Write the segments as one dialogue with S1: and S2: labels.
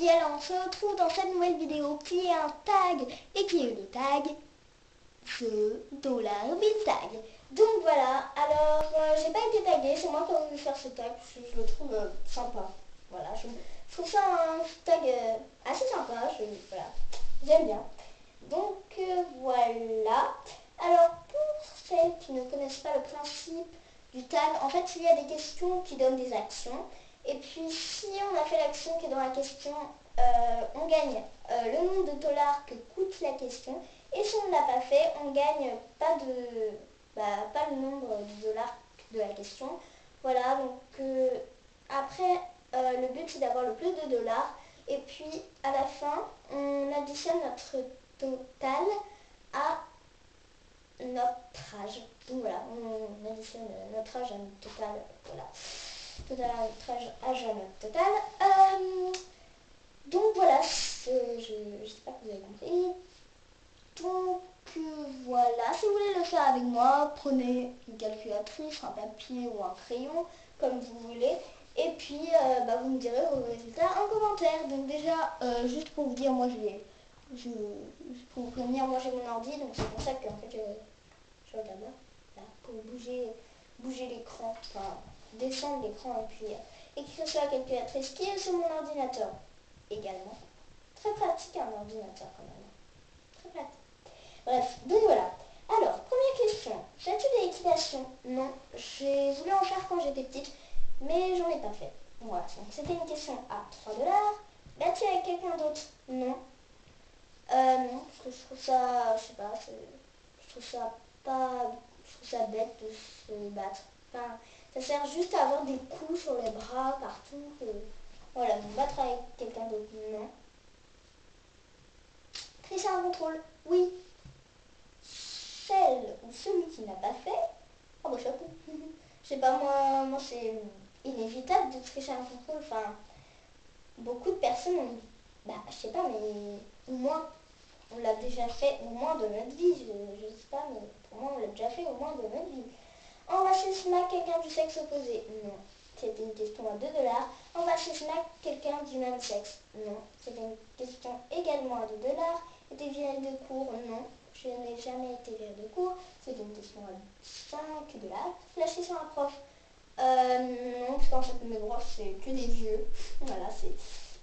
S1: puis alors on se retrouve dans cette nouvelle vidéo qui est un tag et qui est le tag The Dollar Bill Tag. Donc voilà, alors j'ai pas été taguée, c'est moi qui ai voulu faire ce tag parce que je le trouve sympa. Voilà, je trouve ça un tag assez sympa, voilà, j'aime bien. Donc voilà, alors pour celles qui ne connaissent pas le principe du tag, en fait il y a des questions qui donnent des actions. Et puis si on a fait l'action qui est dans la question, on gagne le nombre de dollars que coûte la question. Et si on ne l'a pas fait, on gagne pas le nombre de dollars de la question. Voilà, donc après, le but c'est d'avoir le plus de dollars. Et puis à la fin, on additionne notre total à notre âge. Donc voilà, on additionne notre âge à notre total. Voilà. Total à notre âge à notre total. Donc voilà, j'espère que vous avez compris. Donc voilà, si vous voulez le faire avec moi, prenez une calculatrice, un papier ou un crayon, comme vous voulez. Et puis vous me direz vos résultats en commentaire. Donc déjà, juste pour vous dire, moi pour vous prévenir, moi j'ai mon ordi, donc c'est pour ça que en fait, je regarde là, pour bouger l'écran, enfin descendre l'écran et puis écrire sur la calculatrice qui est sur mon ordinateur également. Très pratique un ordinateur quand même. Très pratique. Bref, donc voilà. Alors, première question. Fais-tu des équitations? Non. J'ai voulu en faire quand j'étais petite, mais j'en ai pas fait. Voilà. Donc c'était une question à 3 dollars. L'as-tu avec quelqu'un d'autre? Non. Non, parce que je trouve ça, je sais pas, je trouve ça pas, je trouve ça bête de se battre. Enfin, ça sert juste à avoir des coups sur les bras partout. Voilà, me battre avec quelqu'un d'autre, non. Tricher un contrôle, oui. Celle ou celui qui n'a pas fait, oh bah chapeau. Je sais pas, moi c'est inévitable de tricher un contrôle. Enfin, beaucoup de personnes ont, je sais pas, mais au moins on l'a déjà fait au moins de notre vie. Je sais pas, mais pour moi on l'a déjà fait au moins de notre vie. Embrasser smack quelqu'un du sexe opposé? Non. C'était une question à 2 dollars. Embrasser smack quelqu'un du même sexe? Non. C'était une question également à 2 dollars. Était viré de cours? Non. Je n'ai jamais été virée de cours. C'était une question à 5 dollars. Lâcher sur un prof? Non, parce qu'en fait mes profs c'est que des vieux. Voilà, c'est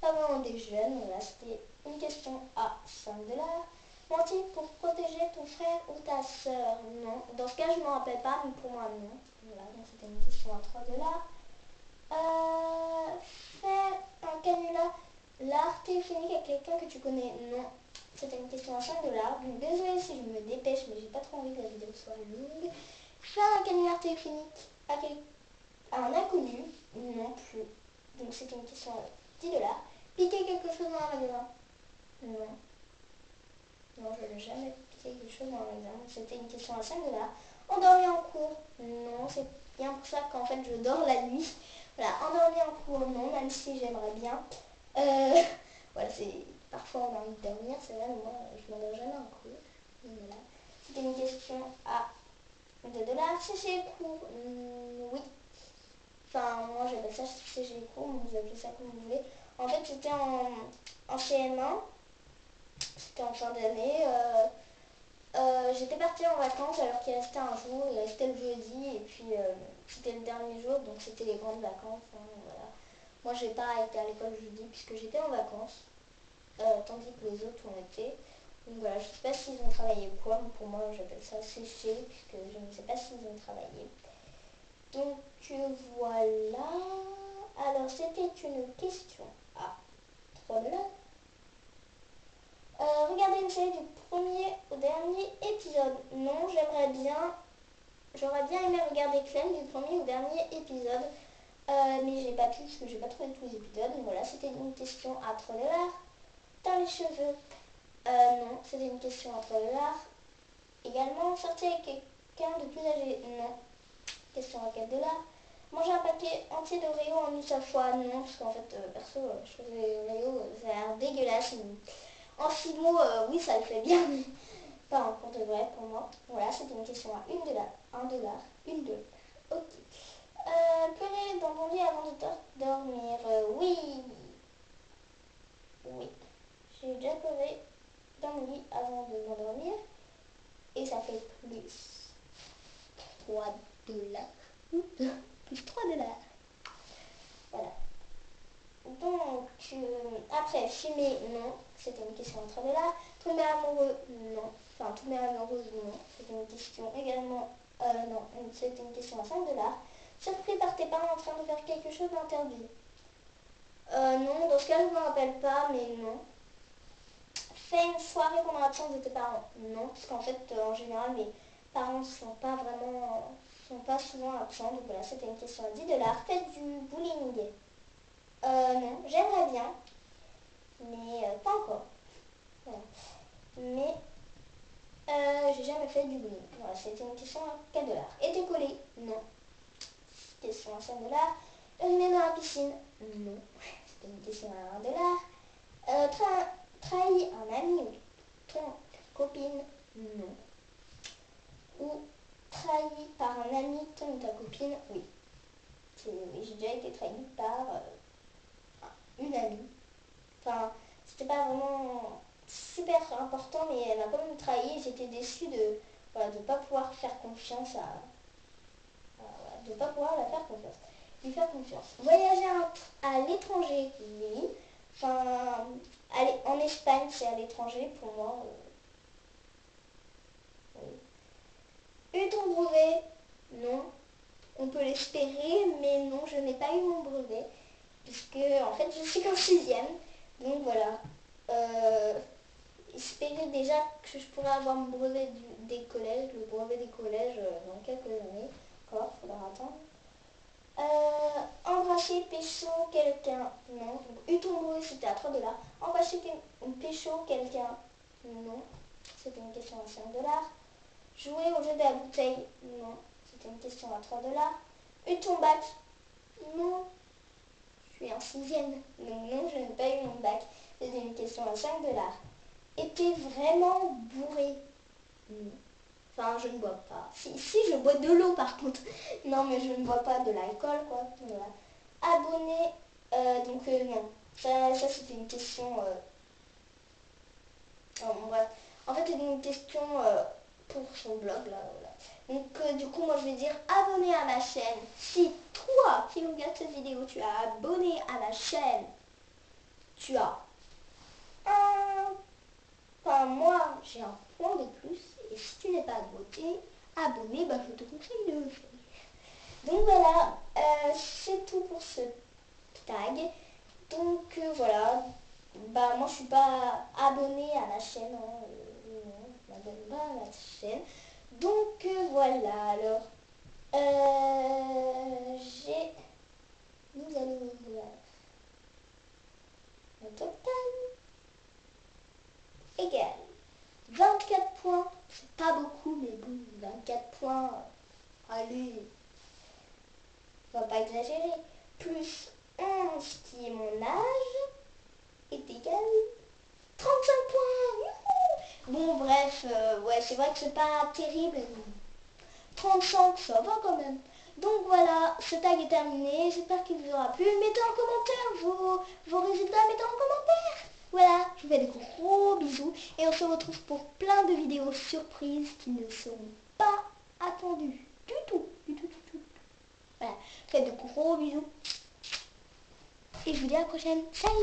S1: pas vraiment des jeunes. Voilà, c'était une question à 5 dollars. Mentir pour protéger ton frère ou ta soeur? Non. Dans ce cas, je ne m'en rappelle pas, mais pour moi, non. Voilà, donc c'était une question à 3 dollars. Faire un canular l'art téléphonique à quelqu'un que tu connais? Non. C'était une question à 5 dollars. Donc désolée si je me dépêche, mais j'ai pas trop envie que la vidéo soit longue. Faire un canular téléphonique à un inconnu? Non plus. Donc c'était une question à 10 dollars. Piquer quelque chose dans un magasin? Non. Non, je n'ai jamais piqué quelque chose dans l'examen. C'était une question à 5 dollars. Endormir en cours? Non, c'est bien pour ça qu'en fait je dors la nuit. Voilà, endormir en cours, non, même si j'aimerais bien. Voilà, c'est parfois on a envie de dormir, c'est vrai, mais moi je m'endors jamais en cours. Voilà. C'était une question à 2 dollars. Sécher les cours? Oui. Enfin, moi j'appelle ça sécher les cours, mais vous appelez ça comme vous voulez. En fait, c'était en CM1. C'était en fin d'année. J'étais partie en vacances alors qu'il restait un jour, il restait le jeudi et puis c'était le dernier jour, donc c'était les grandes vacances. Hein, voilà. Moi j'ai pas été à l'école jeudi puisque j'étais en vacances, tandis que les autres ont été. Donc voilà, je sais pas s'ils ont travaillé ou quoi, mais pour moi j'appelle ça sécher puisque je ne sais pas s'ils ont travaillé. Donc voilà. Alors c'était une question à 3 dollars. Regarder une série du premier au dernier épisode? Non, j'aurais bien aimé regarder Clem du premier au dernier épisode, mais j'ai pas pu parce que j'ai pas trouvé tous les épisodes. Mais voilà, c'était une question à 3 dollars. Dans les cheveux? Non, c'était une question à 3 dollars. Également, sortir avec quelqu'un de plus âgé? Non, question à 4 dollars. Manger un paquet entier d'Oreo en une seule fois? Non, parce qu'en fait, perso, je trouve les Oreo, ça a l'air dégueulasse. En 6 mots, oui, ça le fait bien, mais pas en pour de vrai pour moi. Voilà, c'était une question à 1 dollar. 1 dollar, 1 dollar. Ok. Pleurer dans mon lit avant de dormir? Oui. avant de m'endormir. Et ça fait plus 3 $. Plus 3 $. Voilà. Donc, après, fumer, non. C'était une question à 3 $. Tomber amoureux, non. Enfin, tomber amoureuse, non. C'était une question également... non, c'était une question à 5 $. Surpris par tes parents en train de faire quelque chose d'interdit. Non, dans ce cas, je ne me rappelle pas, mais non. Fais une soirée pendant l'absence de tes parents. Non, parce qu'en fait, en général, mes parents sont pas souvent absents. Donc voilà, c'était une question à 10 $. Faites du bowling. Non, j'aimerais bien, mais pas encore. Voilà. Mais j'ai jamais fait du bowling. Voilà, c'était une question à 4 $. Et décoller? Non. Question à 5 $. Uriner dans la piscine? Non. C'était une question à 1 $. Trahir un ami ou ton copine? Non. Ou trahi par un ami ton ou ta copine? Oui. Oui, j'ai déjà été trahi par une amie. Enfin, c'était pas vraiment super important, mais elle m'a quand même trahi et j'étais déçue de ne pas pouvoir faire confiance de pas pouvoir la faire confiance. Lui faire confiance. Voyager à l'étranger, oui. Enfin, aller en Espagne, c'est à l'étranger pour moi. Oui. Eu ton brevet? Non. On peut l'espérer, mais non, je n'ai pas eu mon brevet. Puisque, en fait, je suis qu'en 6e. Donc voilà. Espérer déjà que je pourrais avoir mon brevet des collèges, le brevet des collèges dans quelques années. Encore, il faudra attendre. Embrasser, pécho, quelqu'un? Non. Donc, eu ton brevet, c'était à 3 $. Embrasser, pécho, quelqu'un? Non. C'était une question à 5 $. Jouer au jeu de la bouteille? Non. C'était une question à 3 $. Eu ton bac? Non. Je suis en 6e. Donc non, je n'ai pas eu mon bac. C'était une question à 5 $. Était vraiment bourré? Non. Enfin, je ne bois pas. Si, je bois de l'eau par contre. Non, mais je ne bois pas de l'alcool, quoi. Voilà. Abonné, non. Ça c'était une question... bref. En fait, c'était une question pour son blog, là. Voilà. Donc, du coup, moi, je vais dire abonné à ma chaîne. Si toi, qui regarde cette vidéo, tu as abonné à la chaîne, tu as Enfin, moi, j'ai un point de plus. Et si tu n'es pas abonné, bah, je te conseille de le faire. Donc voilà, c'est tout pour ce tag. Donc voilà, bah moi je suis pas abonné à la chaîne, hein, non, je m'abonne pas à la chaîne. Donc voilà, alors nous allons voir le total égal 24 points, c'est pas beaucoup, mais bon, 24 points, allez, on va pas exagérer, plus 11 qui est mon âge, est égal 35 points. Bon, bref, ouais, c'est vrai que c'est pas terrible. 35, ça va quand même. Donc voilà, ce tag est terminé. J'espère qu'il vous aura plu. Mettez en commentaire vos résultats. Mettez en commentaire. Voilà, je vous fais des gros bisous. Et on se retrouve pour plein de vidéos surprises qui ne seront pas attendues. Du tout. Voilà, je vous fais de gros bisous. Et je vous dis à la prochaine. Salut!